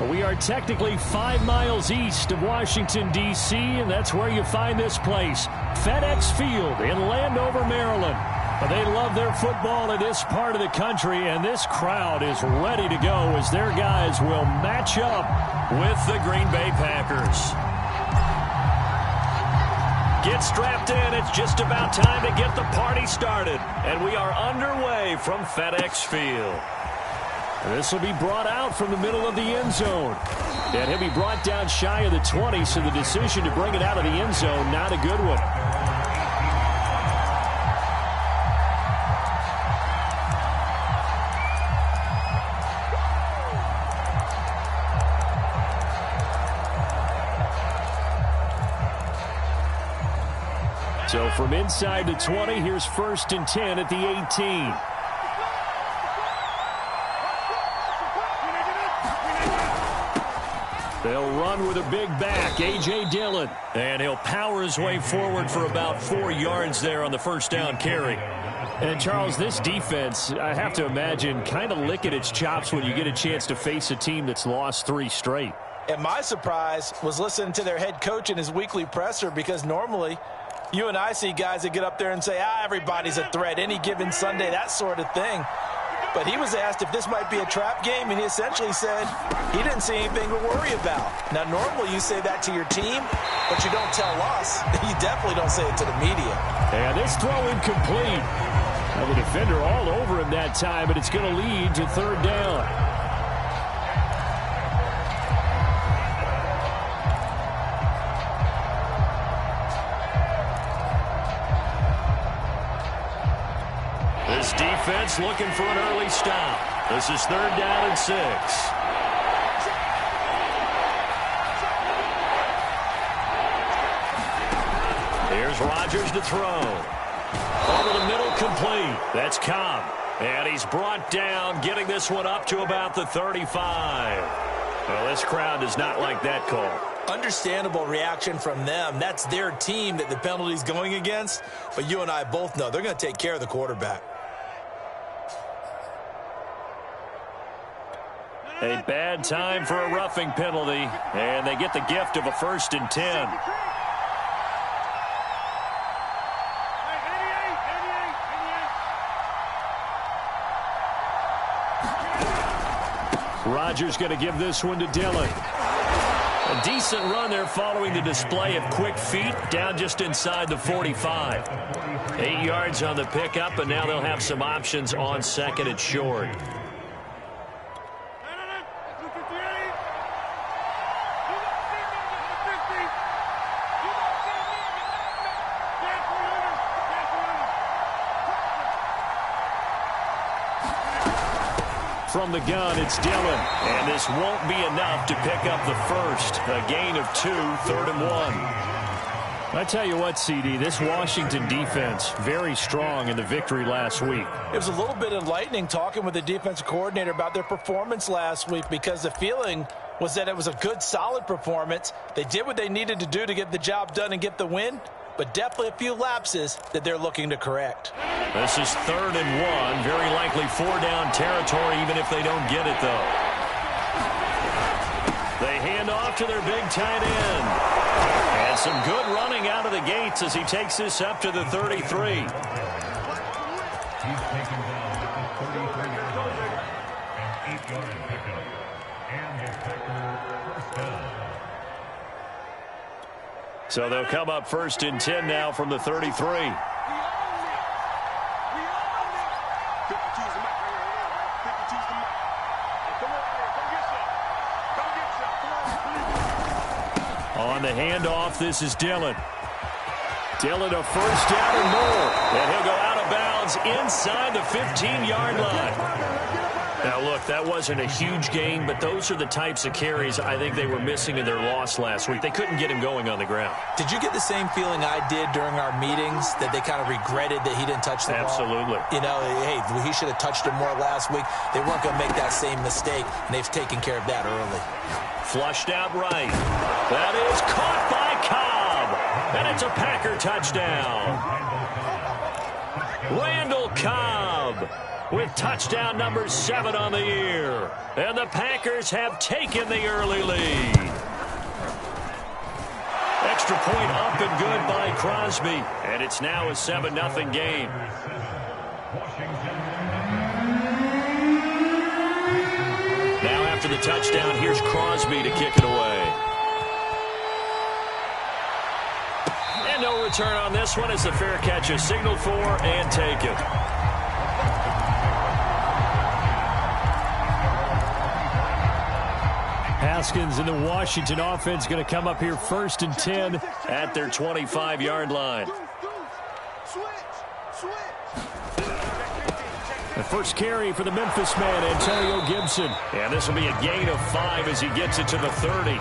We are technically 5 miles east of Washington, D.C., and that's where you find this place, FedEx Field in Landover, Maryland. They love their football in this part of the country, and this crowd is ready to go as their guys will match up with the Green Bay Packers. Get strapped in. It's just about time to get the party started, and we are underway from FedEx Field. This will be brought out from the middle of the end zone. And he'll be brought down shy of the 20, so the decision to bring it out of the end zone, not a good one. So from inside the 20, here's 1st and 10 at the 18. They'll run with a big back, A.J. Dillon. And he'll power his way forward for about 4 yards there on the first down carry. And, Charles, this defense, I have to imagine, kind of licking its chops when you get a chance to face a team that's lost 3 straight. And my surprise was listening to their head coach in his weekly presser, because normally you and I see guys that get up there and say, everybody's a threat any given Sunday, that sort of thing. But he was asked if this might be a trap game, and he essentially said he didn't see anything to worry about. Now, normally you say that to your team, but you don't tell us. You definitely don't say it to the media. And this throw incomplete. Now, the defender all over him that time, but it's going to lead to 3rd down. This defense looking for an early stop. This is 3rd down and 6. Here's Rodgers to throw. Over the middle, complete. That's Cobb. And he's brought down, getting this one up to about the 35. Well, this crowd does not like that call. Understandable reaction from them. That's their team that the penalty's going against. But you and I both know they're going to take care of the quarterback. A bad time for a roughing penalty, and they get the gift of a 1st and 10. Rodgers going to give this one to Dillon. A decent run there following the display of quick feet down just inside the 45. 8 yards on the pickup, and now they'll have some options on 2nd and short. From the gun, it's Dillon. And this won't be enough to pick up the first. A gain of 2, 3rd and 1. I tell you what, CD, this Washington defense, very strong in the victory last week. It was a little bit enlightening talking with the defensive coordinator about their performance last week, because the feeling was that it was a good, solid performance. They did what they needed to do to get the job done and get the win, but definitely a few lapses that they're looking to correct. This is 3rd and 1. Very likely 4-down territory, even if they don't get it, though. They hand off to their big tight end. And some good running out of the gates as he takes this up to the 33. He's taken down at the 33-yard line. An 8-yard pickup. And the Packer first down. So they'll come up 1st and 10 now from the 33. On the handoff, this is Dillon. Dillon, a 1st down and more. And he'll go out of bounds inside the 15-yard line. Now, look, that wasn't a huge gain, but those are the types of carries I think they were missing in their loss last week. They couldn't get him going on the ground. Did you get the same feeling I did during our meetings, that they kind of regretted that he didn't touch the ball? Absolutely. You know, hey, he should have touched it more last week. They weren't going to make that same mistake, and they've taken care of that early. Flushed out right. That is caught by Cobb. And it's a Packer touchdown. Randall Cobb with touchdown number 7 on the year. And the Packers have taken the early lead. Extra point up and good by Crosby. And it's now a 7-0 game. Now after the touchdown, here's Crosby to kick it away. And no return on this one as the fair catch is signaled for and taken. Haskins and the Washington offense going to come up here 1st and 10 at their 25-yard line. The first carry for the Memphis man, Antonio Gibson. And this will be a gain of 5 as he gets it to the 30.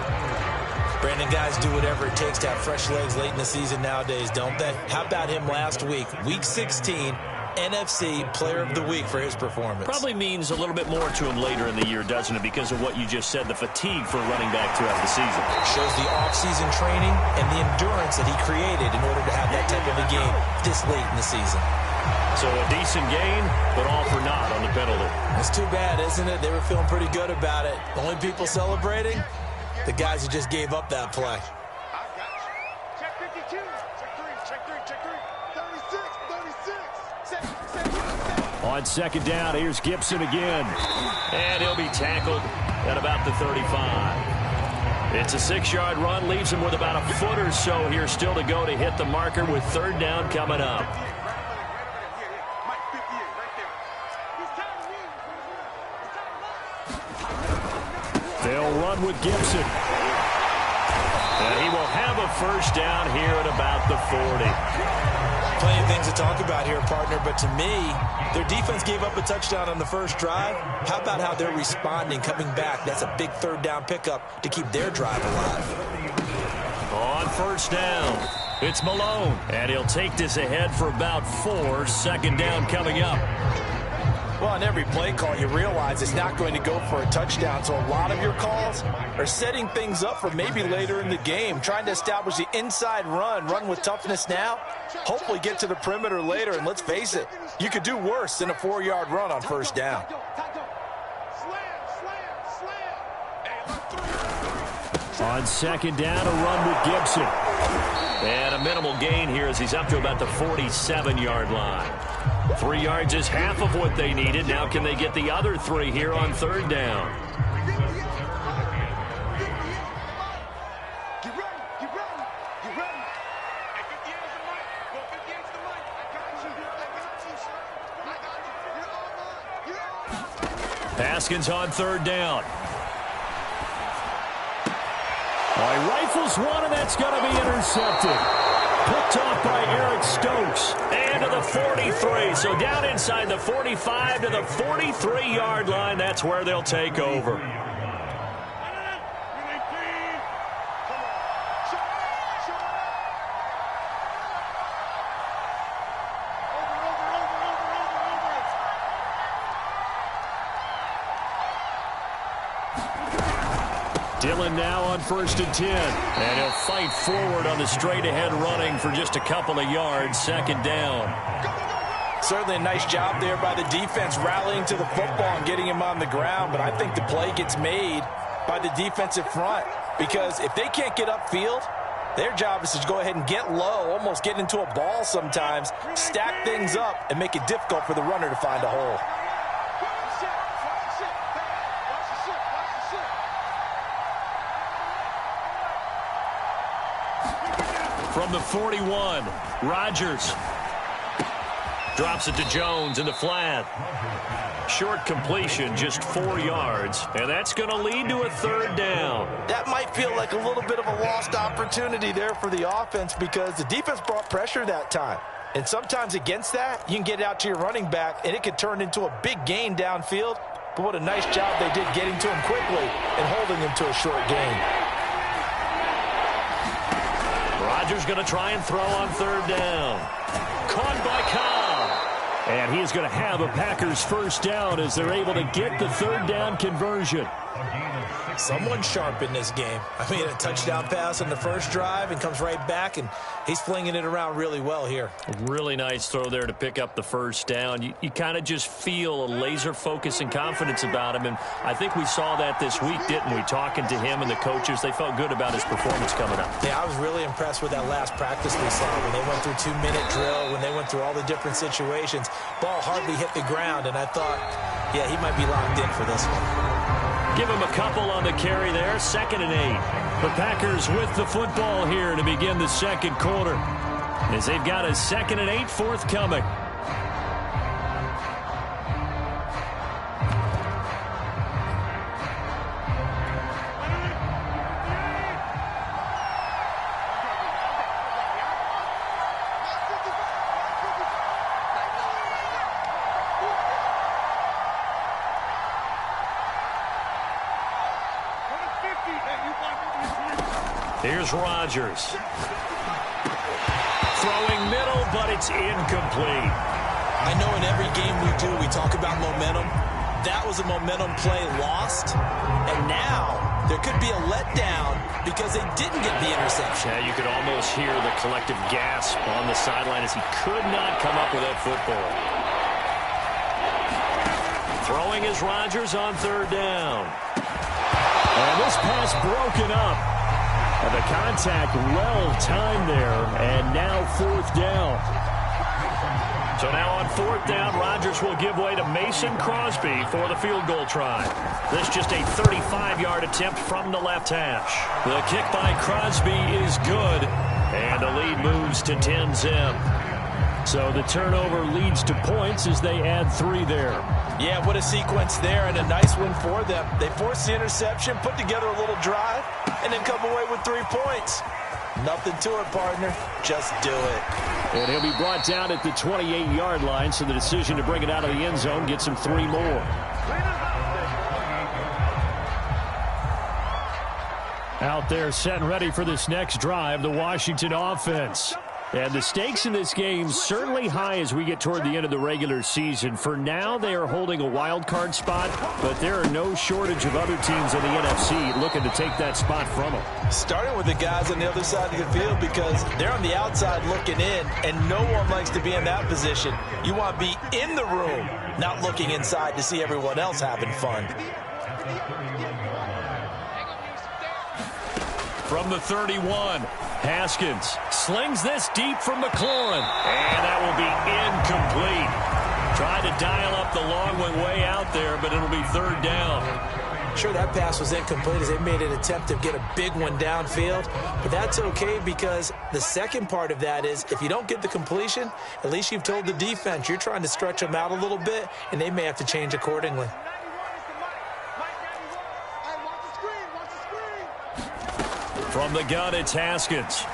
Brandon, guys do whatever it takes to have fresh legs late in the season nowadays, don't they? How about him last week, Week 16, NFC Player of the Week for his performance? Probably means a little bit more to him later in the year, doesn't it, because of what you just said, the fatigue for a running back throughout the season. Shows the off-season training and the endurance that he created in order to have that type of a game this late in the season. So a decent gain, but all for naught on the penalty. It's too bad, isn't it? They were feeling pretty good about it. The only people celebrating, the guys who just gave up that play. Check 52. Check 3. Check 3. 36. On second down, here's Gibson again. And he'll be tackled at about the 35. It's a 6-yard run, leaves him with about a foot or so here still to go to hit the marker with 3rd down coming up. They'll run with Gibson. And he will have a 1st down here at about the 40. Plenty of things to talk about here, partner, but to me, their defense gave up a touchdown on the first drive. How about how they're responding, coming back? That's a big 3rd down pickup to keep their drive alive. On 1st down, it's Malone, and he'll take this ahead for about 4. 2nd down coming up. Well, on every play call, you realize it's not going to go for a touchdown, so a lot of your calls are setting things up for maybe later in the game, trying to establish the inside run with toughness now, hopefully get to the perimeter later, and let's face it, you could do worse than a 4-yard run on 1st down. On 2nd down, a run with Gibson. And a minimal gain here as he's up to about the 47-yard line. 3 yards is half of what they needed. Now can they get the other 3 here on 3rd down? Haskins on 3rd down. He rifles one, and that's going to be intercepted. Picked off by Eric Stokes. And to the 43. So down inside the 45 to the 43-yard line. That's where they'll take over. Dillon now on 1st and 10. And he'll fight forward on the straight-ahead running for just a couple of yards. 2nd down. Certainly a nice job there by the defense rallying to the football and getting him on the ground. But I think the play gets made by the defensive front. Because if they can't get upfield, their job is to go ahead and get low, almost get into a ball sometimes, stack things up, and make it difficult for the runner to find a hole. From the 41, Rodgers drops it to Jones in the flat. Short completion, just 4 yards, and that's going to lead to a 3rd down. That might feel like a little bit of a lost opportunity there for the offense because the defense brought pressure that time. And sometimes against that, you can get out to your running back, and it could turn into a big gain downfield. But what a nice job they did getting to him quickly and holding him to a short gain. Rodgers going to try and throw on 3rd down. Caught by Cobb. And he is going to have a Packers 1st down as they're able to get the 3rd down conversion. A gain of 6. Someone sharp in this game. I mean, a touchdown pass on the first drive and comes right back, and he's flinging it around really well here. A really nice throw there to pick up the first down. You kind of just feel a laser focus and confidence about him, and I think we saw that this week, didn't we? Talking to him and the coaches, they felt good about his performance coming up. Yeah, I was really impressed with that last practice we saw when they went through 2-minute drill, when they went through all the different situations. Ball hardly hit the ground, and I thought, yeah, he might be locked in for this one. Give him a couple on the carry there. 2nd and 8. The Packers with the football here to begin the second quarter, as they've got a 2nd and 8 forthcoming. Here's Rodgers. Throwing middle, but it's incomplete. I know in every game we do, we talk about momentum. That was a momentum play lost. And now there could be a letdown because they didn't get the interception. Yeah, you could almost hear the collective gasp on the sideline as he could not come up with that football. Throwing is Rodgers on 3rd down. And this pass broken up. And the contact well timed there, and now 4th down. So now on 4th down, Rodgers will give way to Mason Crosby for the field goal try. This just a 35-yard attempt from the left hash. The kick by Crosby is good, and the lead moves to 10-zip. So the turnover leads to points as they add 3 there. Yeah, what a sequence there, and a nice win for them. They forced the interception, put together a little drive, and then come away with 3 points. Nothing to it, partner. Just do it. And he'll be brought down at the 28-yard line, so the decision to bring it out of the end zone gets him 3 more. Out there set and ready for this next drive, the Washington offense. And the stakes in this game certainly high as we get toward the end of the regular season. For now, they are holding a wild card spot, but there are no shortage of other teams in the NFC looking to take that spot from them. Starting with the guys on the other side of the field because they're on the outside looking in, and no one likes to be in that position. You want to be in the room, not looking inside to see everyone else having fun. From the 31, Haskins slings this deep from McLaurin, and that will be incomplete. Tried to dial up the long one way out there, but it'll be 3rd down. Sure, that pass was incomplete as they made an attempt to get a big one downfield, but that's okay because the second part of that is if you don't get the completion, at least you've told the defense you're trying to stretch them out a little bit, and they may have to change accordingly. From the gun, it's Haskins.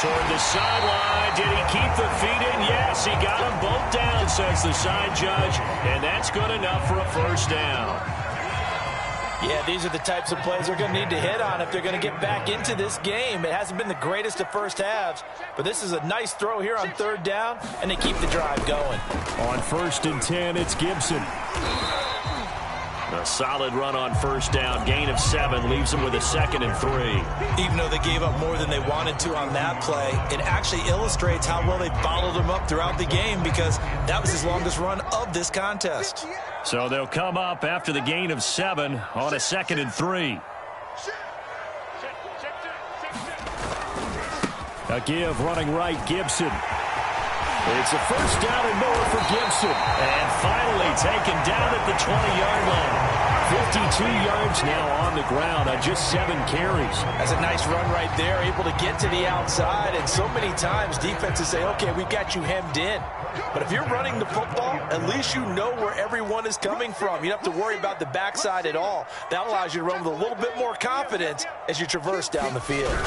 Toward the sideline. Did he keep the feet in? Yes, he got them both down, says the side judge. And that's good enough for a 1st down. Yeah, these are the types of plays they're going to need to hit on if they're going to get back into this game. It hasn't been the greatest of first halves, but this is a nice throw here on 3rd down, and they keep the drive going. On 1st and 10, it's Gibson. A solid run on 1st down. Gain of 7 leaves them with a 2nd and 3. Even though they gave up more than they wanted to on that play, it actually illustrates how well they followed him up throughout the game because that was his longest run of this contest. So they'll come up after the gain of 7 on a 2nd and 3. A give running right, Gibson. It's a 1st down and more for Gibson. And finally taken down at the 20-yard line. 52 yards now on the ground on just 7 carries. That's a nice run right there, able to get to the outside. And so many times defenses say, okay, we got you hemmed in. But if you're running the football, at least you know where everyone is coming from. You don't have to worry about the backside at all. That allows you to run with a little bit more confidence as you traverse down the field.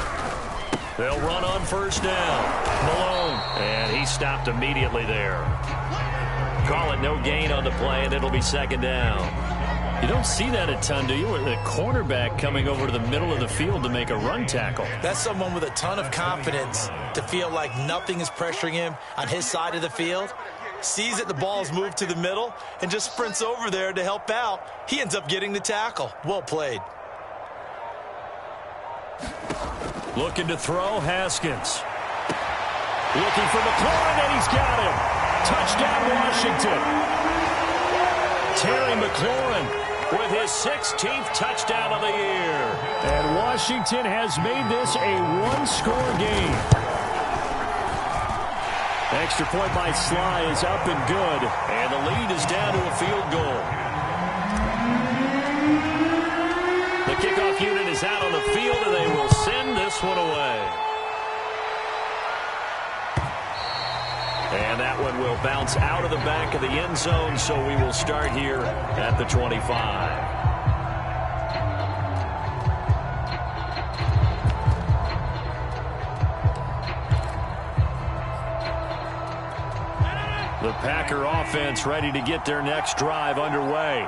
They'll run on 1st down. Malone. And he stopped immediately there. Call it no gain on the play, and it'll be 2nd down. You don't see that a ton, do you? With a cornerback coming over to the middle of the field to make a run tackle. That's someone with a ton of confidence to feel like nothing is pressuring him on his side of the field. sees that the ball's moved to the middle, and just sprints over there to help out. He ends up getting the tackle. Well played. Looking to throw, Haskins. Looking for McLaurin, and he's got him. Touchdown, Washington. Terry McLaurin with his 16th touchdown of the year. And Washington has made this a one-score game. Extra point by Sly is up and good, and the lead is down to a field goal. The kickoff unit is out on the field, and they will send this one away. And that one will bounce out of the back of the end zone, so we will start here at the 25. The Packer offense ready to get their next drive underway.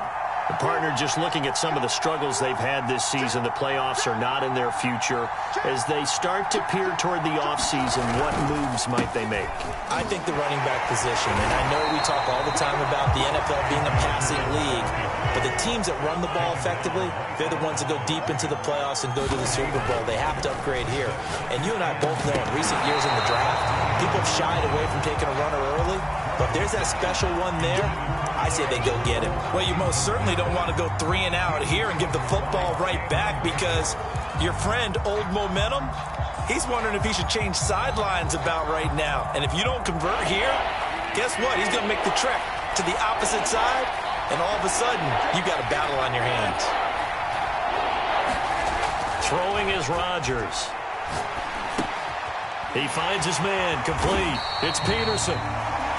The partner just looking at some of the struggles they've had this season. The playoffs are not in their future. As they start to peer toward the offseason, what moves might they make? I think the running back position, and I know we talk all the time about the NFL being a passing league, but the teams that run the ball effectively, they're the ones that go deep into the playoffs and go to the Super Bowl. They have to upgrade here. And you and I both know in recent years in the draft, people have shied away from taking a runner early, but if there's that special one there, I say they go get him. Well, you most certainly don't want to go 3 and out here and give the football right back, because your friend, Old Momentum, he's wondering if he should change sidelines about right now. And if you don't convert here, guess what? He's going to make the trek to the opposite side, and all of a sudden, you've got a battle on your hands. Throwing is Rodgers. He finds his man, complete. It's Peterson.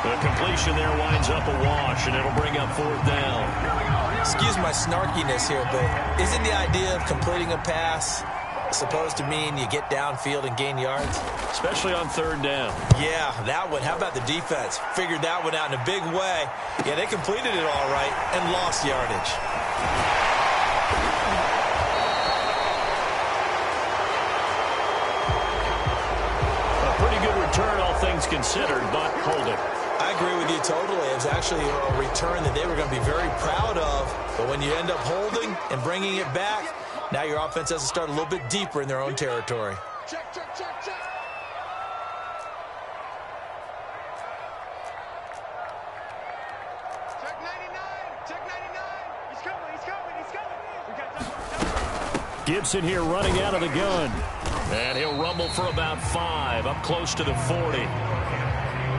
The completion there winds up a wash, and it'll bring up 4th down. Excuse my snarkiness here, but isn't the idea of completing a pass supposed to mean you get downfield and gain yards? Especially on 3rd down. Yeah, that one. How about the defense? Figured that one out in a big way. Yeah, they completed it all right and lost yardage. A pretty good return, all things considered, but holding. I agree with you totally. It was actually a return that they were going to be very proud of. But when you end up holding and bringing it back, now your offense has to start a little bit deeper in their own territory. Check, check, check, check. Check 99. Check 99. He's coming. He's coming. He's coming. We got time. Gibson here running out of the gun. And he'll rumble for about 5, up close to the 40.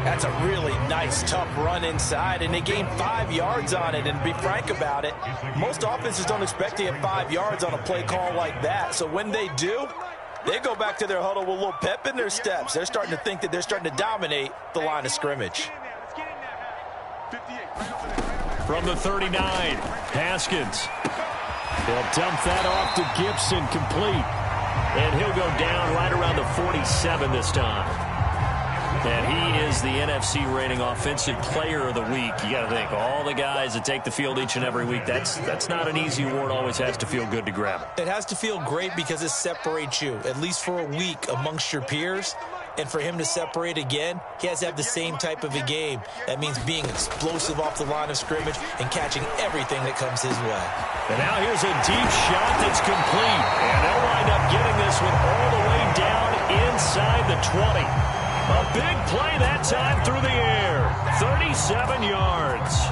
That's a really nice, tough run inside, and they gained 5 yards on it. And to be frank about it, most offenses don't expect to get 5 yards on a play call like that. So when they do, they go back to their huddle with a little pep in their steps. They're starting to think that they're starting to dominate the line of scrimmage. From the 39, Haskins. They'll dump that off to Gibson, complete. And he'll go down right around the 47 this time. And he is the NFC rating offensive player of the week. You got to think, all the guys that take the field each and every week, that's not an easy award. Always has to feel good to grab it. It has to feel great because it separates you, at least for a week, amongst your peers. And for him to separate again, he has to have the same type of a game. That means being explosive off the line of scrimmage and catching everything that comes his way. And now here's a deep shot that's complete. And they'll wind up getting this one all the way down inside the 20. A big play that time through the air. 37 yards.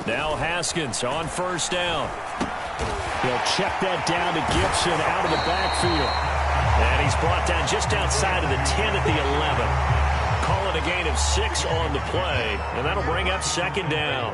Now Haskins on 1st down. He'll check that down to Gibson out of the backfield. And he's brought down just outside of the 10 at the 11. Call it a gain of 6 on the play, and that'll bring up 2nd down.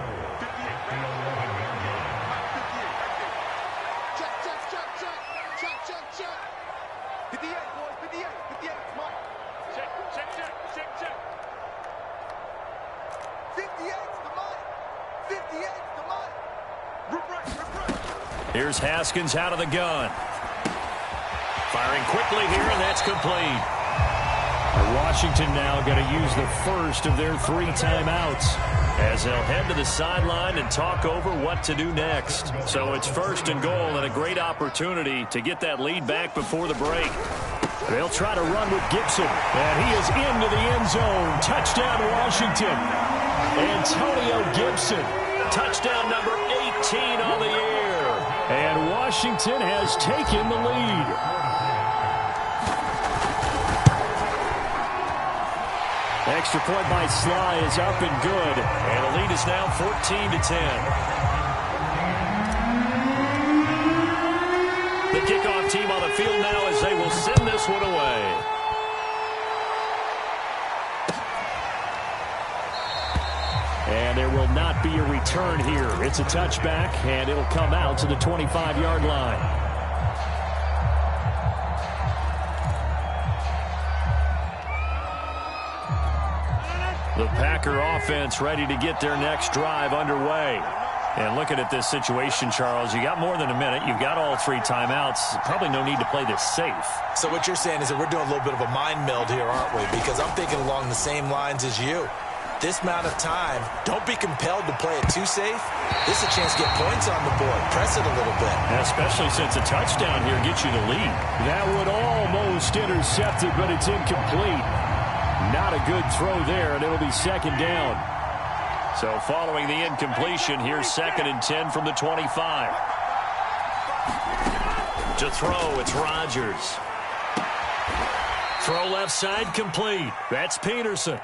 Here's Haskins out of the gun. Firing quickly here, and that's complete. Washington now going to use the first of their 3 timeouts as they'll head to the sideline and talk over what to do next. So it's 1st and goal and a great opportunity to get that lead back before the break. They'll try to run with Gibson, and he is into the end zone. Touchdown, Washington. Antonio Gibson, touchdown number 18 on the year. And Washington has taken the lead. Extra point by Sly is up and good. And the lead is now 14-10. The kickoff team on the field now as they will send this one away. And there will not be a return here. It's a touchback, and it'll come out to the 25-yard line. The Packer offense ready to get their next drive underway. And looking at this situation, Charles, you got more than a minute. You've got all 3 timeouts. Probably no need to play this safe. So what you're saying is that we're doing a little bit of a mind meld here, aren't we? Because I'm thinking along the same lines as you. This amount of time, don't be compelled to play it too safe. This is a chance to get points on the board. Press it a little bit. Especially since a touchdown here gets you the lead. That would almost intercept it, but it's incomplete. Not a good throw there, and it'll be 2nd down. So following the incompletion, here's 2nd and 10 from the 25. To throw, it's Rodgers. Throw left side complete. That's Peterson.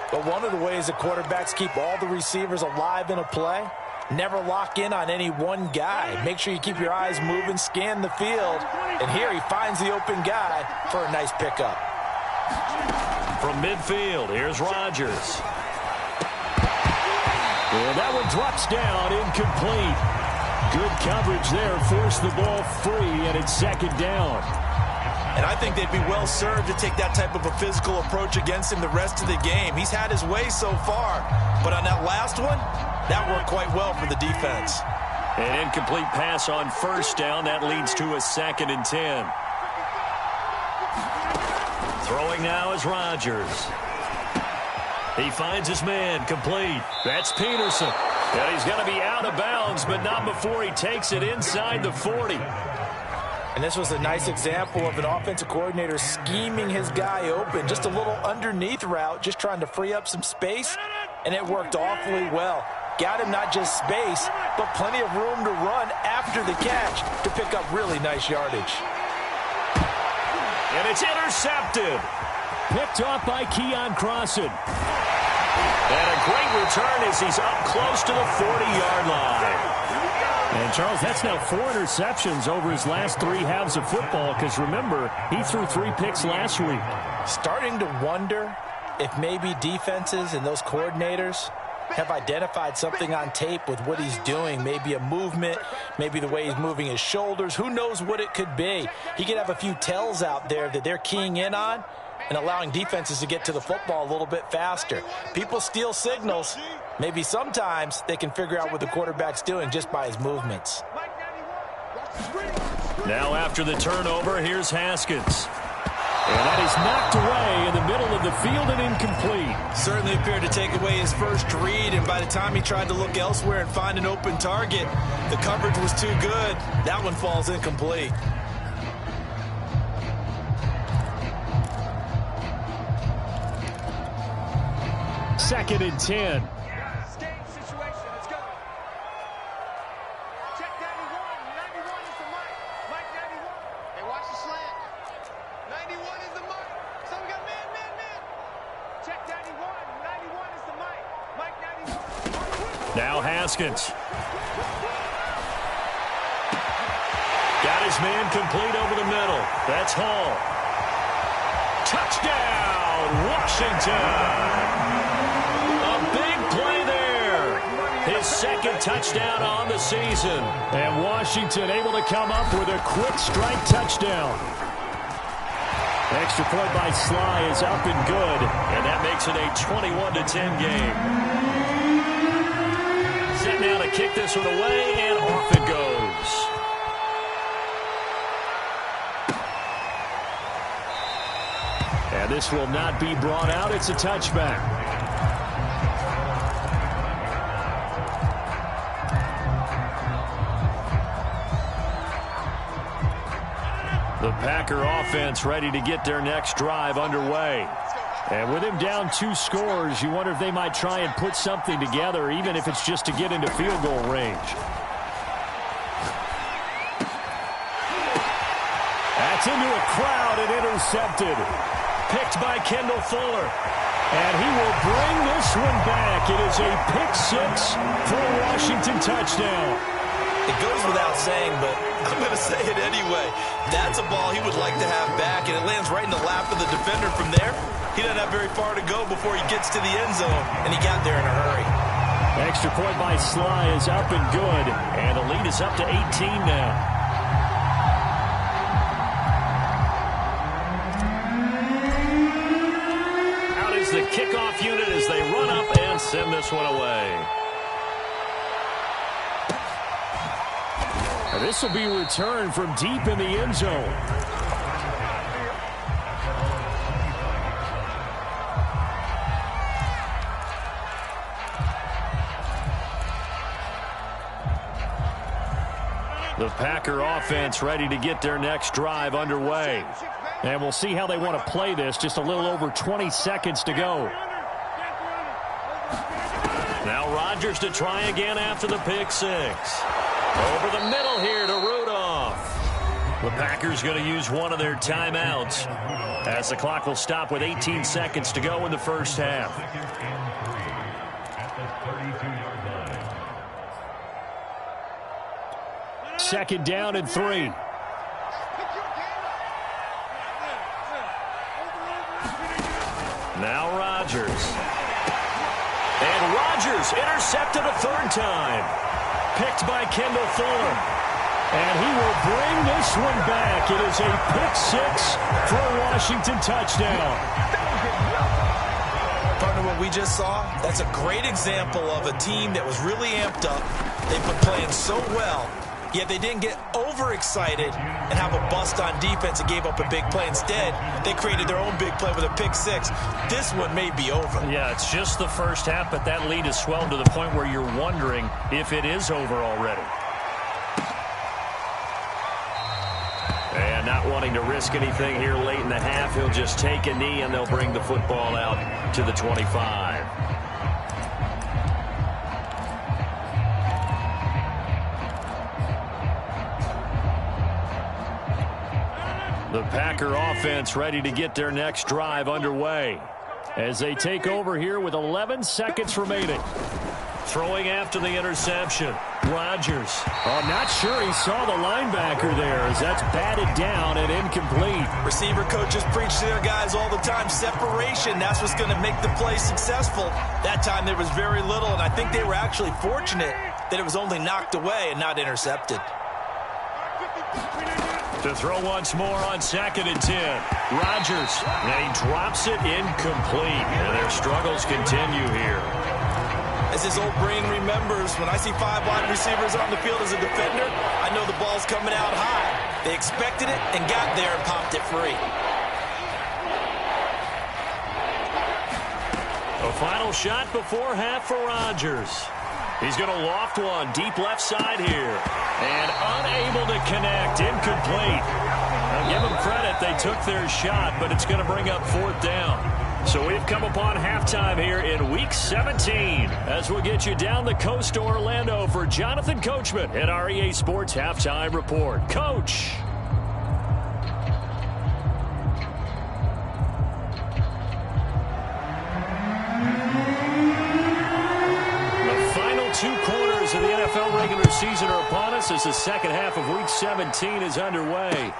But one of the ways that quarterbacks keep all the receivers alive in a play, never lock in on any one guy. Make sure you keep your eyes moving, scan the field. And here he finds the open guy for a nice pickup. From midfield, here's Rodgers. And that one drops down, incomplete. Good coverage there, forced the ball free, and it's 2nd down. And I think they'd be well served to take that type of a physical approach against him the rest of the game. He's had his way so far, but on that last one, that worked quite well for the defense. An incomplete pass on 1st down. That leads to a 2nd and 10. Throwing now is Rodgers. He finds his man, complete. That's Peterson. And he's going to be out of bounds, but not before he takes it inside the 40. And this was a nice example of an offensive coordinator scheming his guy open. Just a little underneath route, just trying to free up some space, and it worked awfully well. Got him not just space, but plenty of room to run after the catch to pick up really nice yardage. And it's intercepted. Picked off by Keon Crossan. And a great return as he's up close to the 40-yard line. And, Charles, that's now 4 interceptions over his last 3 halves of football because, remember, he threw 3 picks last week. Starting to wonder if maybe defenses and those coordinators have identified something on tape with what he's doing. Maybe a movement, maybe the way he's moving his shoulders. Who knows what it could be? He could have a few tells out there that they're keying in on and allowing defenses to get to the football a little bit faster. People steal signals. Maybe sometimes they can figure out what the quarterback's doing just by his movements. Now after the turnover, here's Haskins. And that is knocked away in the middle of the field and incomplete. Certainly appeared to take away his first read, and by the time he tried to look elsewhere and find an open target, the coverage was too good. That one falls incomplete. Second and 10. Now Haskins. Got his man complete over the middle. That's Hall. Touchdown, Washington. A big play there. His 2nd touchdown on the season. And Washington able to come up with a quick strike touchdown. Extra point by Sly is up and good. And that makes it a 21-10 game. Now to to kick this one away, and off it goes. And this will not be brought out. It's a touchback. The Packer offense ready to get their next drive underway. And with him down 2 scores, you wonder if they might try and put something together, even if it's just to get into field goal range. That's into a crowd and intercepted. Picked by Kendall Fuller. And he will bring this one back. It is a pick-6 for a Washington touchdown. It goes without saying, but I'm going to say it anyway. That's a ball he would like to have back, and it lands right in the lap of the defender from there. He doesn't have very far to go before he gets to the end zone, and he got there in a hurry. Extra point by Sly is up and good, and the lead is up to 18 now. Out is the kickoff unit as they run up and send this one away. And this will be returned from deep in the end zone. The Packer offense ready to get their next drive underway. And we'll see how they want to play this. Just a little over 20 seconds to go. Now Rodgers to try again after the pick-6. Over the middle here to Rudolph. The Packers going to use one of their timeouts as the clock will stop with 18 seconds to go in the first half. Second down and 3. Now Rodgers. And Rodgers intercepted a 3rd time. Picked by Kendall Fuller. And he will bring this one back. It is a pick-6 for a Washington touchdown. Partner, what we just saw, that's a great example of a team that was really amped up. They've been playing so well, yet they didn't get overexcited and have a bust on defense and gave up a big play. Instead, they created their own big play with a pick-6. This one may be over. Yeah, it's just the first half, but that lead has swelled to the point where you're wondering if it is over already. And not wanting to risk anything here late in the half, he'll just take a knee and they'll bring the football out to the 25. The Packer offense ready to get their next drive underway as they take over here with 11 seconds remaining. Throwing after the interception. Rodgers. Oh, not sure he saw the linebacker there as that's batted down and incomplete. Receiver coaches preach to their guys all the time. Separation, that's what's going to make the play successful. That time there was very little, and I think they were actually fortunate that it was only knocked away and not intercepted. To throw once more on 2nd and 10. Rodgers, and he drops it incomplete. And their struggles continue here. As his old brain remembers, when I see 5 wide receivers on the field as a defender, I know the ball's coming out high. They expected it and got there and popped it free. A final shot before half for Rodgers. He's going to loft one deep left side here. And unable to connect. Incomplete. I'll give them credit. They took their shot, but it's going to bring up 4th down. So we've come upon halftime here in Week 17 as we'll get you down the coast to Orlando for Jonathan Coachman at our EA Sports Halftime Report. Coach. The final 2 quarters of the NFL regular season are upon us as the second half of Week 17 is underway.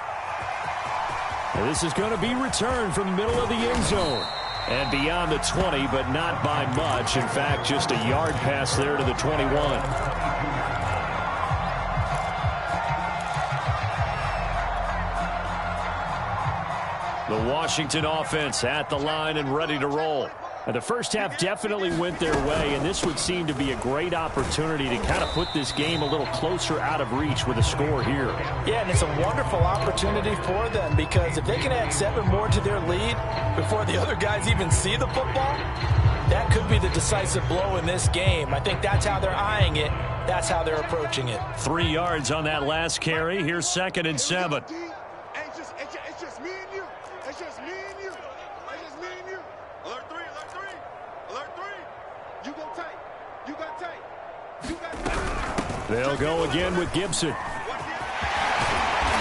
And this is going to be returned from the middle of the end zone. And beyond the 20, but not by much. In fact, just a yard pass there to the 21. The Washington offense at the line and ready to roll. The first half definitely went their way, and this would seem to be a great opportunity to kind of put this game a little closer out of reach with a score here. Yeah, and it's a wonderful opportunity for them because if they can add 7 more to their lead before the other guys even see the football, that could be the decisive blow in this game. I think that's how they're eyeing it. That's how they're approaching it. 3 yards on that last carry. Here's 2nd and 7. It's just me and you. It's just me and you. It's just me and you. Alert 3, alert 3. Alert 3. You go tight. You got tight. You got tight. They'll go again with Gibson.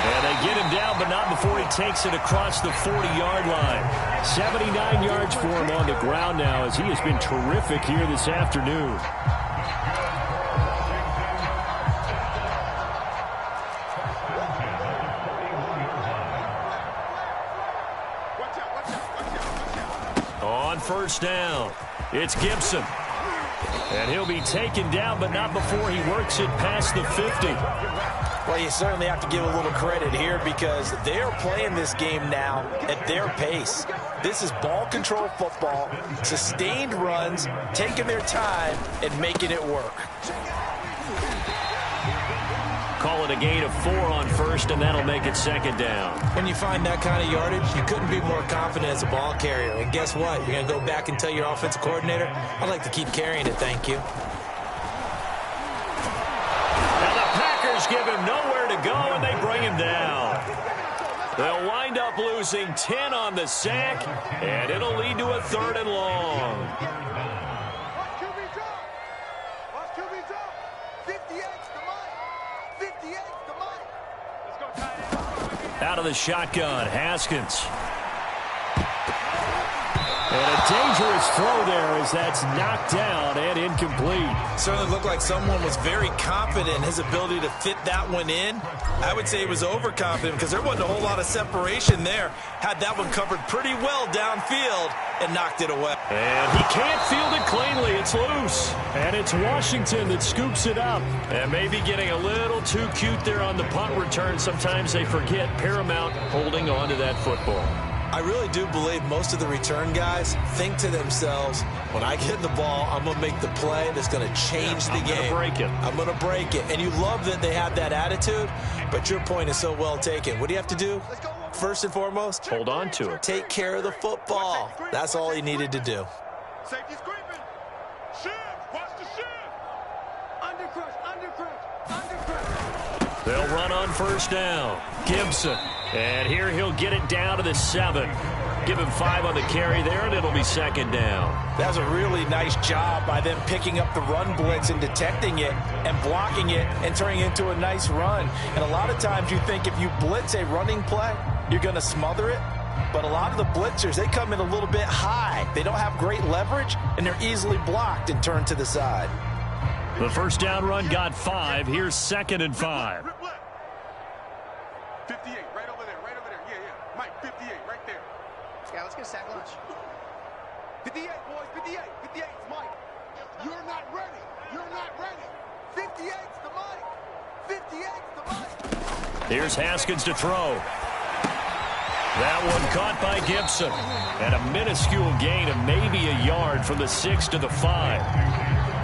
And they get him down, but not before he takes it across the 40-yard line. 79 yards for him on the ground now as he has been terrific here this afternoon. On first down, it's Gibson. And he'll be taken down, but not before he works it past the 50. Well, you certainly have to give a little credit here because they are playing this game now at their pace. This is ball control football, sustained runs, taking their time and making it work. Call it a gain of 4 on first, and that'll make it 2nd down. When you find that kind of yardage, you couldn't be more confident as a ball carrier. And guess what? You're going to go back and tell your offensive coordinator, I'd like to keep carrying it, thank you. Now the Packers give him nowhere to go, and they bring him down. They'll wind up losing 10 on the sack, and it'll lead to a 3rd and long. Watch QB drop. Watch QB drop. 58's the mic. 58's the mic. Let's go tight end. Out of the shotgun, Haskins. And a dangerous throw there as that's knocked down and incomplete. Certainly looked like someone was very confident in his ability to fit that one in. I would say he was overconfident because there wasn't a whole lot of separation there. Had that one covered pretty well downfield and knocked it away. And he can't field it cleanly. It's loose. And it's Washington that scoops it up. And maybe getting a little too cute there on the punt return. Sometimes they forget Paramount holding on to that football. I really do believe most of the return guys think to themselves, when I get the ball, I'm going to make the play that's going to change the game. I'm going to break it. And you love that they have that attitude, but your point is so well taken. What do you have to do? First and foremost, hold on to it. Take care of the football. That's all he needed to do. Safety's creeping. Shift. Watch the shift. Undercrush, undercrush, undercrush. They'll run on first down. Gibson. And here he'll get it down to the 7. Give him 5 on the carry there, and it'll be 2nd down. That was a really nice job by them picking up the run blitz and detecting it and blocking it and turning it into a nice run. And a lot of times you think if you blitz a running play, you're going to smother it. But a lot of the blitzers, they come in a little bit high. They don't have great leverage, and they're easily blocked and turned to the side. The first down run got 5. Here's 2nd and 5. 58, right over there, yeah. Mike, 58, right there. Yeah, let's get a sack lunch. 58, boys, 58, 58's Mike. You're not ready. 58's the Mike. 58's the Mike. Here's Haskins to throw. That one caught by Gibson. And a minuscule gain of maybe a yard from the 6 to the 5.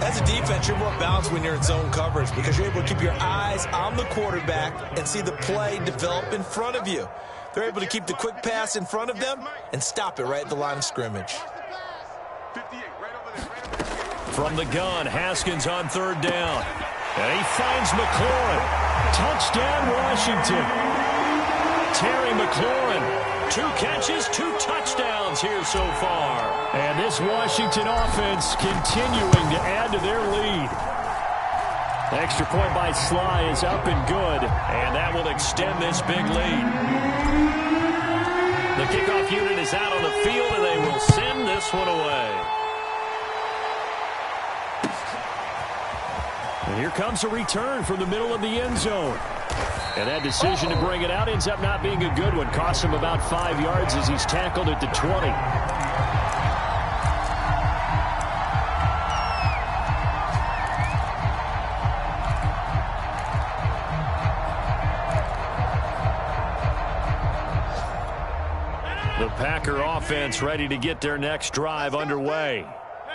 As a defense, you're more balanced when you're in zone coverage because you're able to keep your eyes on the quarterback and see the play develop in front of you. They're able to keep the quick pass in front of them and stop it right at the line of scrimmage. 58, right over there. From the gun, Haskins on 3rd down. And he finds McLaurin. Touchdown, Washington. Terry McLaurin. 2 catches, 2 touchdowns here so far. And this Washington offense continuing to add to their lead. Extra point by Sly is up and good, and that will extend this big lead. The kickoff unit is out on the field, and they will send this one away. And here comes a return from the middle of the end zone. And that decision to bring it out ends up not being a good one. Costs him about 5 yards as he's tackled at the 20. The Packer offense ready to get their next drive underway.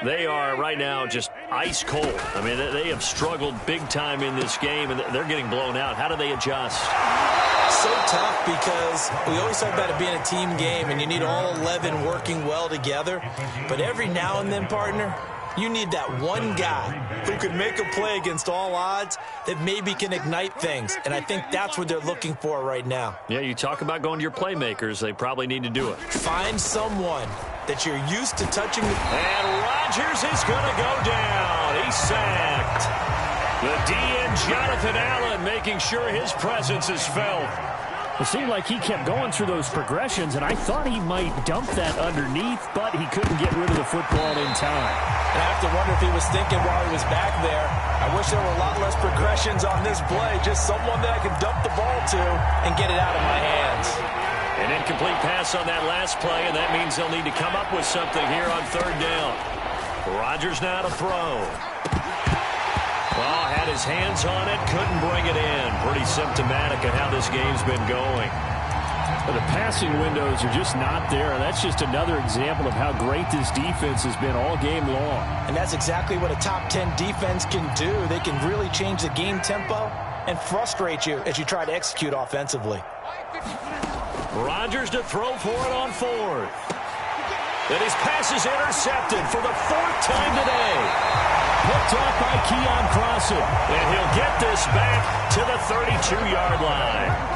They are right now just ice cold. I mean, they have struggled big time in this game, and they're getting blown out. How do they adjust? So tough because we always talk about it being a team game, and you need all 11 working well together. But every now and then, partner, you need that one guy who can make a play against all odds that maybe can ignite things. And I think that's what they're looking for right now. Yeah, you talk about going to your playmakers. They probably need to do it. Find someone that you're used to touching. And Rodgers is going to go down. He's sacked. The DN, Jonathan Allen, making sure his presence is felt. It seemed like he kept going through those progressions, and I thought he might dump that underneath, but he couldn't get rid of the football in time. And I have to wonder if he was thinking while he was back there, I wish there were a lot less progressions on this play, just someone that I could dump the ball to and get it out of my hands. An incomplete pass on that last play, and that means they'll need to come up with something here on third down. Rodgers now to throw. Well, had his hands on it, couldn't bring it in. Pretty symptomatic of how this game's been going. But the passing windows are just not there, and that's just another example of how great this defense has been all game long. And that's exactly what a top 10 defense can do. They can really change the game tempo and frustrate you as you try to execute offensively. Rodgers to throw for it on fourth. And his pass is intercepted for the fourth time today. Picked off by Keon Crossen. And he'll get this back to the 32-yard line.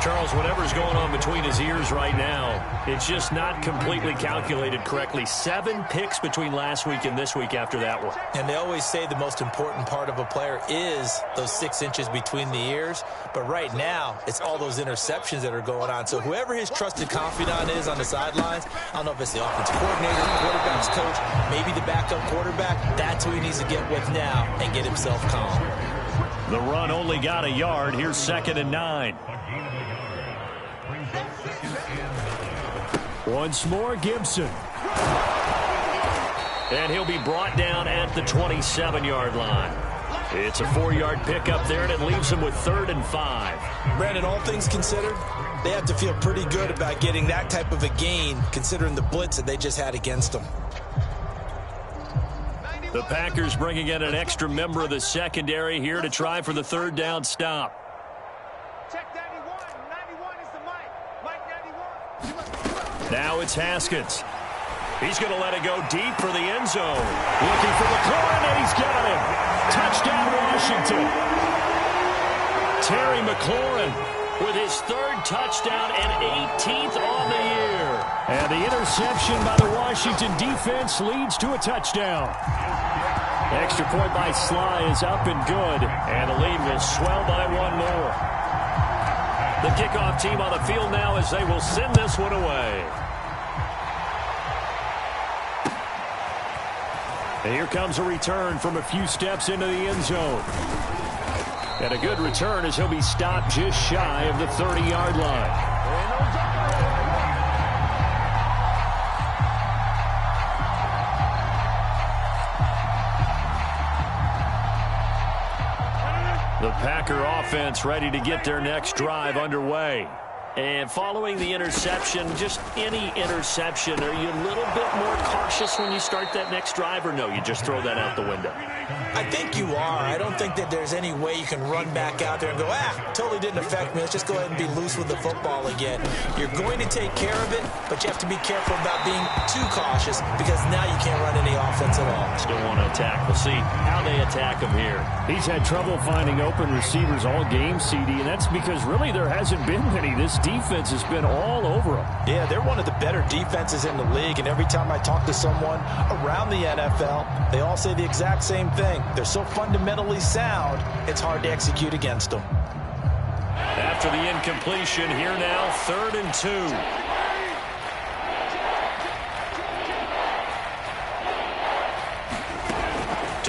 Charles, whatever's going on between his ears right now, it's just not completely calculated correctly. 7 picks between last week and this week after that one. And they always say the most important part of a player is those 6 inches between the ears. But right now, it's all those interceptions that are going on. So whoever his trusted confidant is on the sidelines, I don't know if it's the offensive coordinator, the quarterback's coach, maybe the backup quarterback, that's who he needs to get with now and get himself calm. The run only got a yard. Here's 2nd and 9. Once more, Gibson. And he'll be brought down at the 27-yard line. It's a 4-yard pickup there, and it leaves him with 3rd and 5. Brandon, all things considered, they have to feel pretty good about getting that type of a gain, considering the blitz that they just had against them. The Packers bringing in an extra member of the secondary here to try for the 3rd down stop. Now it's Haskins. He's going to let it go deep for the end zone. Looking for McLaurin, and he's got him. Touchdown, Washington. Terry McLaurin with his 3rd touchdown and 18th on the year. And the interception by the Washington defense leads to a touchdown. Extra point by Sly is up and good. And the lead will swell by 1 more. The kickoff team on the field now as they will send this one away. And here comes a return from a few steps into the end zone. And a good return as he'll be stopped just shy of the 30-yard line. The Packer offense ready to get their next drive underway. And following the interception, just any interception, are you a little bit more cautious when you start that next drive, or no, you just throw that out the window? I think you are. I don't think that there's any way you can run back out there and go, totally didn't affect me. Let's just go ahead and be loose with the football again. You're going to take care of it, but you have to be careful about being too cautious because now you can't run any offense at all. Still want to attack. We'll see how they attack him here. He's had trouble finding open receivers all game, CD, and that's because really there hasn't been many. This defense has been all over him. Yeah, they're one of the better defenses in the league, and every time I talk to someone around the NFL, they all say the exact same thing. They're so fundamentally sound, it's hard to execute against them. After the incompletion, here now, 3rd and 2.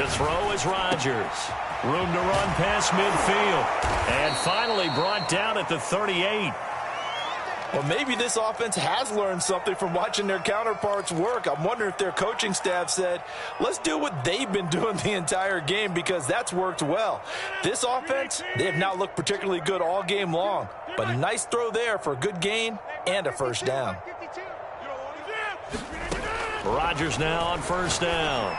To throw is Rodgers. Room to run past midfield. And finally brought down at the 38. Well, maybe this offense has learned something from watching their counterparts work. I'm wondering if their coaching staff said, let's do what they've been doing the entire game because that's worked well. This offense, they have not looked particularly good all game long. But a nice throw there for a good gain and a 1st down. Rodgers now on first down.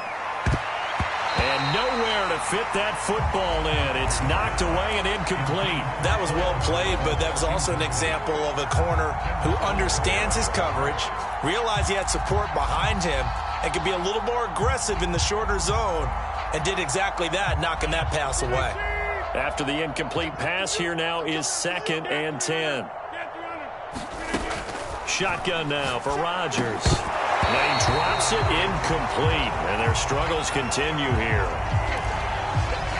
And nowhere to fit that football in. It's knocked away and incomplete. That was well played, but that was also an example of a corner who understands his coverage, realized he had support behind him, and could be a little more aggressive in the shorter zone, and did exactly that, knocking that pass away. After the incomplete pass, here now is 2nd and 10. Shotgun now for Rodgers. And he drops it incomplete, and their struggles continue here.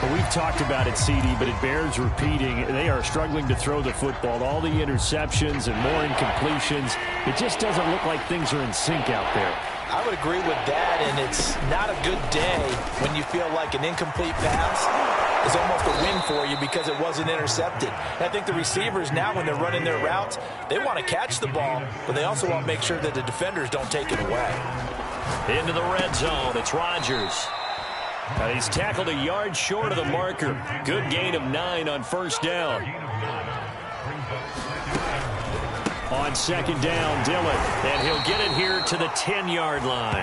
Well, we've talked about it, CD, but it bears repeating. They are struggling to throw the football. All the interceptions and more incompletions. It just doesn't look like things are in sync out there. I would agree with that, and it's not a good day when you feel like an incomplete pass is almost a win for you because it wasn't intercepted. And I think the receivers now, when they're running their routes, they want to catch the ball, but they also want to make sure that the defenders don't take it away. Into the red zone, it's Rodgers. Now he's tackled a yard short of the marker. Good gain of 9 on first down. On second down, Dillon, and he'll get it here to the 10-yard line.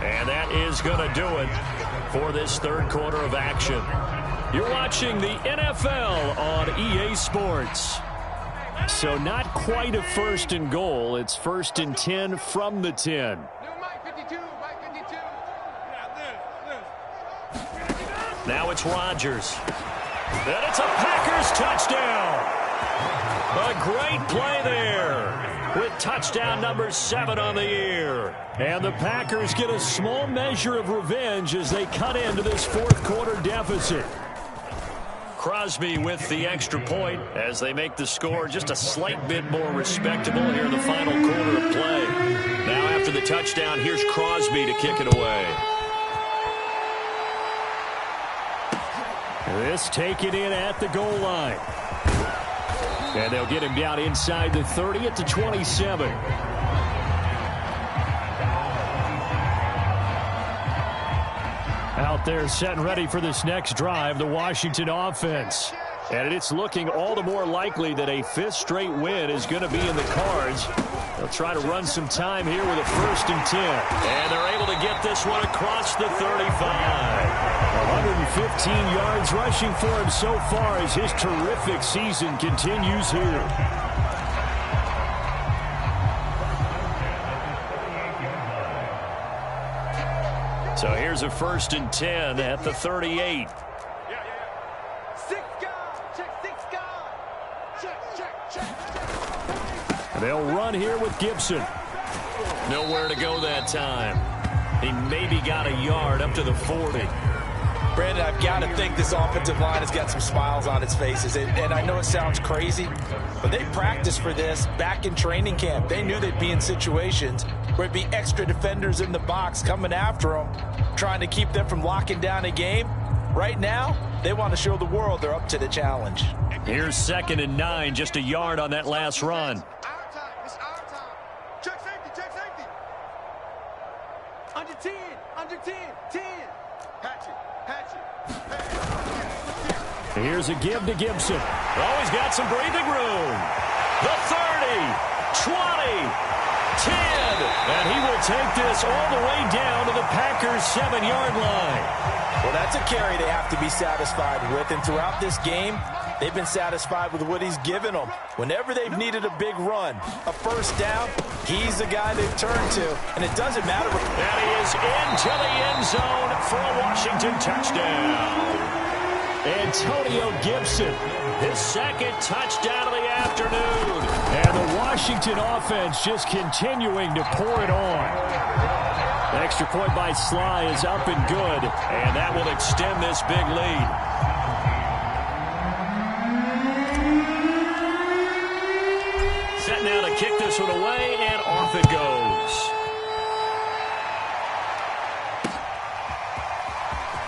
And that is going to do it for this third quarter of action. You're watching the NFL on EA Sports. So not quite a 1st and goal. It's 1st and 10 from the 10. Now it's Rodgers. And it's a Packers touchdown. A great play there with touchdown number 7 on the year. And the Packers get a small measure of revenge as they cut into this fourth quarter deficit. Crosby with the extra point as they make the score just a slight bit more respectable here in the final quarter of play. Now after the touchdown, here's Crosby to kick it away. This taken in at the goal line. And they'll get him down inside the 30 at the 27. Out there set and ready for this next drive, the Washington offense. And it's looking all the more likely that a 5th straight win is going to be in the cards. They'll try to run some time here with a 1st and 10. And they're able to get this one across the 35. 115 yards rushing for him so far as his terrific season continues here. So here's a 1st and 10 at the 38. They'll run here with Gibson. Nowhere to go that time. He maybe got a yard up to the 40. Brandon, I've got to think this offensive line has got some smiles on its faces. And I know it sounds crazy, but they practiced for this back in training camp. They knew they'd be in situations where it'd be extra defenders in the box coming after them, trying to keep them from locking down a game. Right now, they want to show the world they're up to the challenge. Here's 2nd and 9, just a yard on that last run. Under 10, under 10, 10. Hatch it. Here's a give to Gibson. Oh, he's got some breathing room. The 30, 20, 10. And he will take this all the way down to the Packers' 7-yard line. Well, that's a carry they have to be satisfied with. And throughout this game, they've been satisfied with what he's given them. Whenever they've needed a big run, a 1st down, he's the guy they've turned to. And it doesn't matter. And he is into the end zone for a Washington touchdown. Antonio Gibson, his 2nd touchdown of the afternoon. And the Washington offense just continuing to pour it on. The extra point by Sly is up and good. And that will extend this big lead. Set now to kick this one away, and off it goes.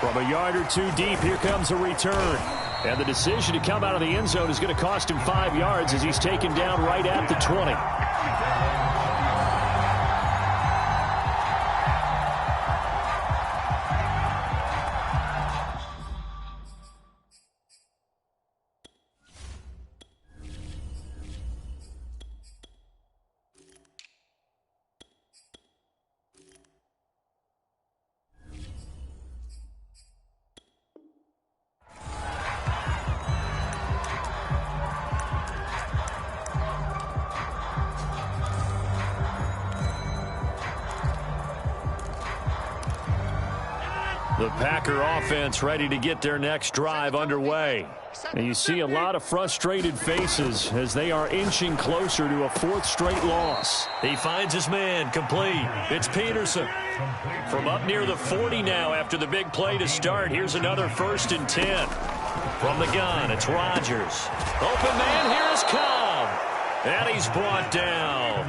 From a yard or 2 deep, here comes a return. And the decision to come out of the end zone is going to cost him 5 yards as he's taken down right at the 20. The Packer offense ready to get their next drive underway. And you see a lot of frustrated faces as they are inching closer to a 4th straight loss. He finds his man, complete. It's Peterson. From up near the 40 now after the big play to start. Here's another 1st and 10. From the gun, it's Rodgers. Open man, here is Cobb. And he's brought down.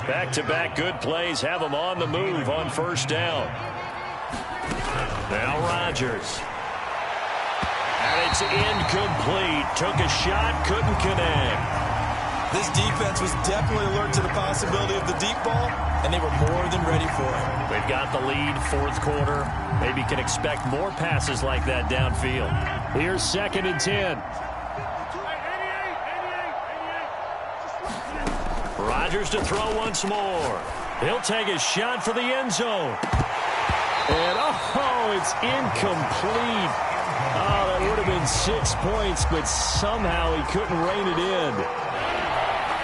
Back-to-back good plays have him on the move on 1st down. Now Rodgers. And it's incomplete. Took a shot, couldn't connect. This defense was definitely alert to the possibility of the deep ball, and they were more than ready for it. They've got the lead, 4th quarter. Maybe can expect more passes like that downfield. Here's 2nd and 10. Rodgers to throw once more. He'll take a shot for the end zone. And, oh, it's incomplete. Oh, that would have been 6 points, but somehow he couldn't rein it in.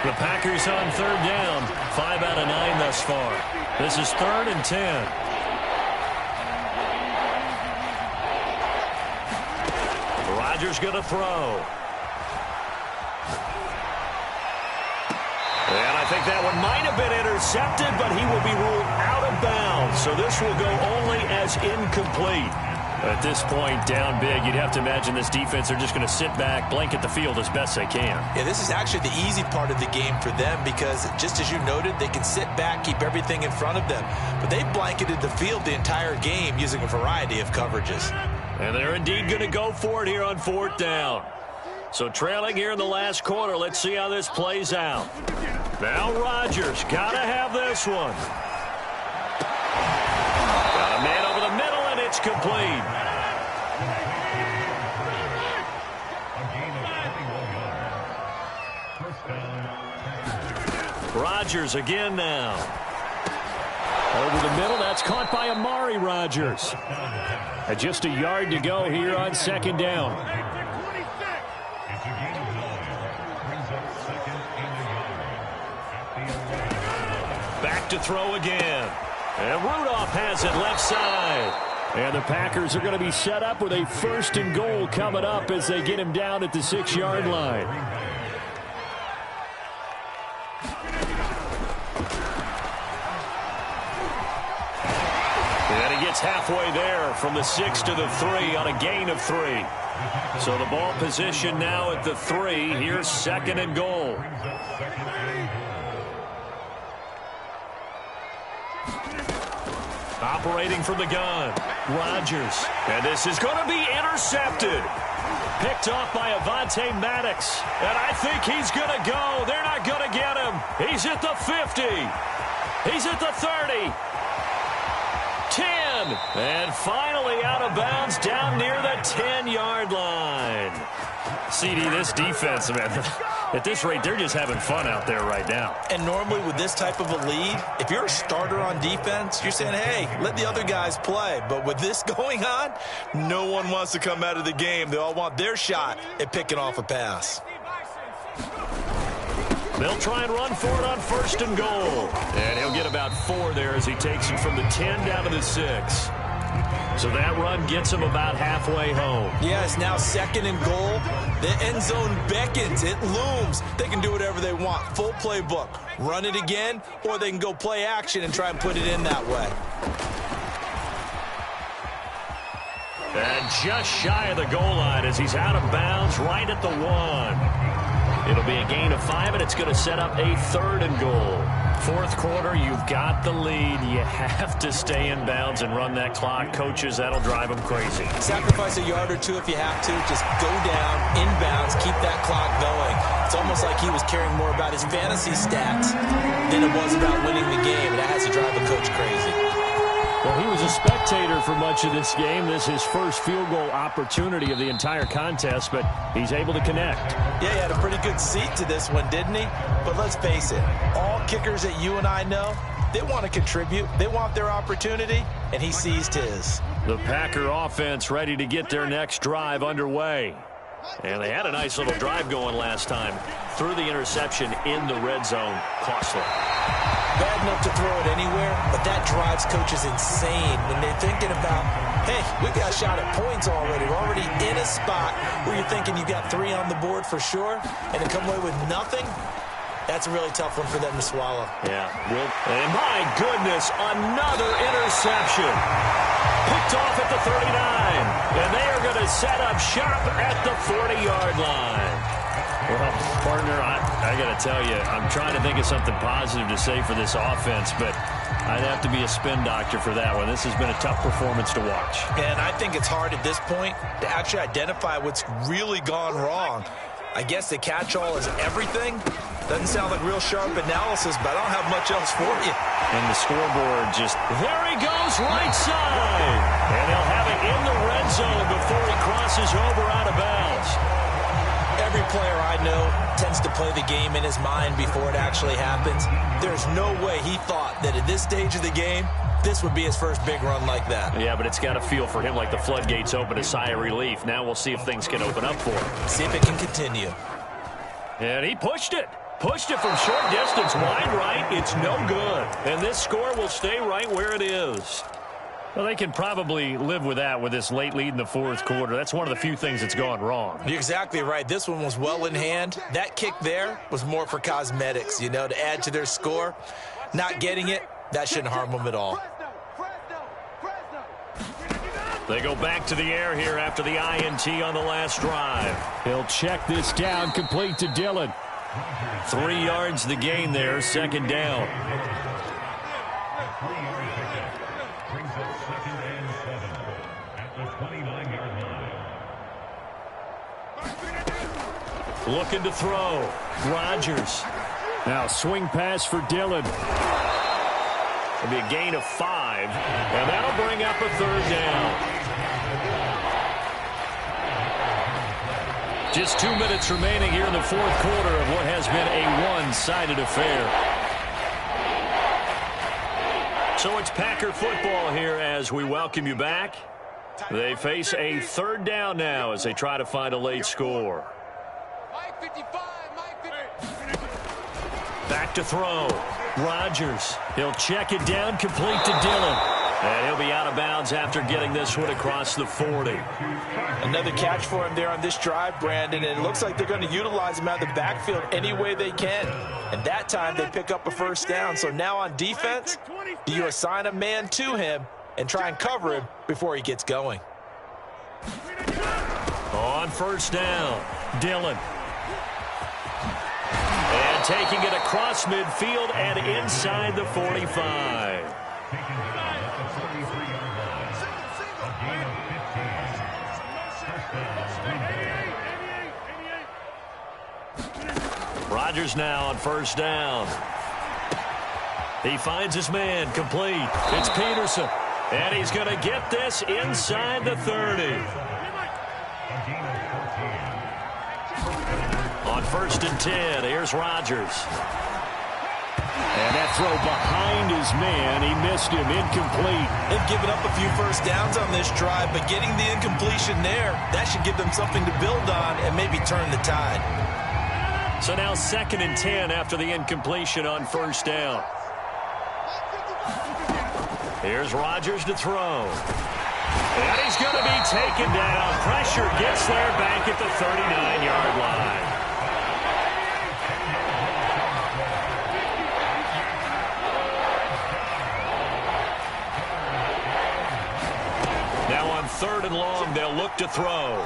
The Packers on 3rd down. 5 out of 9 thus far. This is 3rd and 10. Rodgers going to throw. And I think that one might have been intercepted, but he will be ruled out of bounds. So this will go only as incomplete. At this point, down big, you'd have to imagine this defense are just going to sit back, blanket the field as best they can. Yeah, this is actually the easy part of the game for them because, just as you noted, they can sit back, keep everything in front of them. But they blanketed the field the entire game using a variety of coverages. And they're indeed going to go for it here on 4th down. So trailing here in the last quarter, let's see how this plays out. Now Rodgers, got to have this one. Got a man over the middle, and it's complete. Rodgers again now. Over the middle, that's caught by Amari Rodgers. At just a yard to go here on 2nd down. Back to throw again. And Rudolph has it left side. And the Packers are going to be set up with a 1st and goal coming up as they get him down at the 6-yard line. And he gets halfway there from the 6 to the 3 on a gain of 3. So the ball position now at the 3. Here's 2nd and goal. Operating from the gun, Rodgers. And this is going to be intercepted. Picked off by Avonte Maddox. And I think he's going to go. They're not going to get him. He's at the 50. He's at the 30. 10. And finally out of bounds down near the 10-yard line. CD, this defense, man, at this rate, they're just having fun out there right now. And normally with this type of a lead, if you're a starter on defense, you're saying, hey, let the other guys play. But with this going on, no one wants to come out of the game. They all want their shot at picking off a pass. They'll try and run for it on 1st and goal. And he'll get about 4 there as he takes it from the 10 down to the 6. So that run gets him about halfway home. Yeah, it's now 2nd and goal. The end zone beckons. It looms. They can do whatever they want. Full playbook. Run it again, or they can go play action and try and put it in that way. And just shy of the goal line as he's out of bounds right at the 1. It'll be a gain of 5, and it's going to set up a 3rd and goal. 4th quarter, you've got the lead. You have to stay in bounds and run that clock. Coaches, that'll drive them crazy. Sacrifice a yard or 2 if you have to. Just go down, inbounds, keep that clock going. It's almost like he was caring more about his fantasy stats than it was about winning the game. That has to drive a coach crazy. Well, he was a spectator for much of this game. This is his first field goal opportunity of the entire contest, but he's able to connect. Yeah, he had a pretty good seat to this one, didn't he? But let's face it, all kickers that you and I know, they want to contribute. They want their opportunity, and he seized his. The Packer offense ready to get their next drive underway. And they had a nice little drive going last time. Threw the interception in the red zone. Costly. bad enough to throw it anywhere, but that drives coaches insane when they're thinking about, hey, we got a shot at points already. We're already in a spot where you're thinking you got 3 on the board for sure, and to come away with nothing, that's a really tough one for them to swallow. Yeah. And my goodness, another interception. Picked off at the 39. And they are going to set up shop at the 40-yard line. Well, partner, I got to tell you, I'm trying to think of something positive to say for this offense, but I'd have to be a spin doctor for that one. This has been a tough performance to watch. And I think it's hard at this point to actually identify what's really gone wrong. I guess the catch-all is everything. Doesn't sound like real sharp analysis, but I don't have much else for you. And the scoreboard just... There he goes, right side. And they'll have it in the red zone before he crosses over out of bounds. Every player I know tends to play the game in his mind before it actually happens. There's no way he thought that at this stage of the game, this would be his first big run like that. Yeah, but it's got to feel for him like the floodgates open, a sigh of relief. Now we'll see if things can open up for him. See if it can continue. And he pushed it. Pushed it from short distance, wide right. It's no good. And this score will stay right where it is. Well, they can probably live with that with this late lead in the fourth quarter. That's one of the few things that's gone wrong. You're exactly right. This one was well in hand. That kick there was more for cosmetics, you know, to add to their score. Not getting it, that shouldn't harm them at all. They go back to the air here after the INT on the last drive. He'll check this down, complete to Dillon. 3 yards the gain there, second down. Brings up 2nd and 7 at the 29-yard line. Looking to throw. Rodgers. Now swing pass for Dillon. It'll be a gain of 5, and that'll bring up a 3rd down. Just 2 minutes remaining here in the fourth quarter of what has been a one-sided affair. So it's Packer football here as we welcome you back. They face a 3rd down now as they try to find a late score. Back to throw. Rodgers. He'll check it down, complete to Dillon. And he'll be out of bounds after getting this one across the 40. Another catch for him there on this drive, Brandon, and it looks like they're going to utilize him out of the backfield any way they can. And that time they pick up a 1st down. So now on defense, you assign a man to him and try and cover him before he gets going. On 1st down, Dillon. And taking it across midfield and inside the 45. Rodgers now on 1st down. He finds his man, complete. It's Peterson. And he's going to get this inside the 30. On 1st and 10, here's Rodgers. And that throw behind his man, he missed him, incomplete. They've given up a few 1st downs on this drive, but getting the incompletion there, that should give them something to build on and maybe turn the tide. So now 2nd and 10 after the incompletion on 1st down. Here's Rodgers to throw. And he's going to be taken down. Pressure gets there back at the 39-yard line. Now on 3rd and long, they'll look to throw.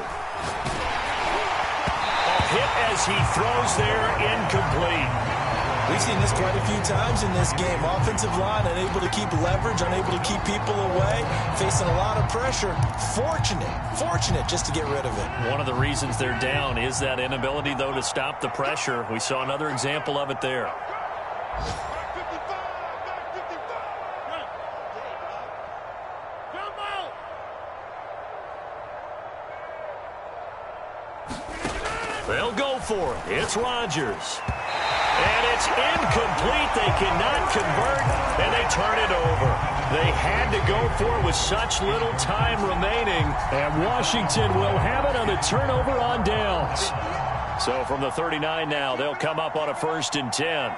Hit as he throws there, incomplete. We've seen this quite a few times in this game. Offensive line unable to keep leverage, unable to keep people away, facing a lot of pressure. Fortunate just to get rid of it. One of the reasons they're down is that inability, though, to stop the pressure. We saw another example of it there. They'll go for it. It's Rodgers. And it's incomplete. They cannot convert, and they turn it over. They had to go for it with such little time remaining. And Washington will have it on the turnover on downs. So from the 39 now, they'll come up on a 1st and 10.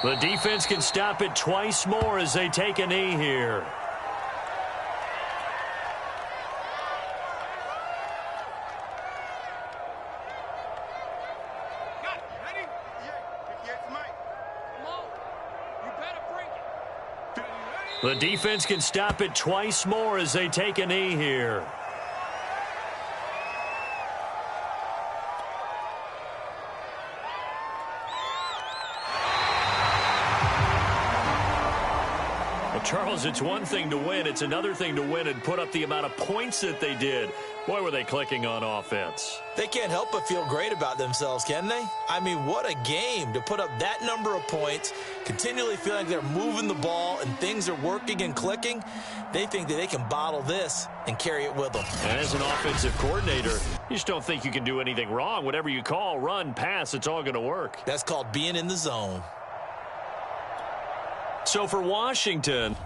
The defense can stop it twice more as they take a knee here. The defense can stop it twice more as they take a knee here. Charles, it's one thing to win. It's another thing to win and put up the amount of points that they did. Boy, were they clicking on offense. They can't help but feel great about themselves, can they? I mean, what a game to put up that number of points, continually feeling like they're moving the ball and things are working and clicking. They think that they can bottle this and carry it with them. And as an offensive coordinator, you just don't think you can do anything wrong. Whatever you call, run, pass, it's all going to work. That's called being in the zone. So for Washington,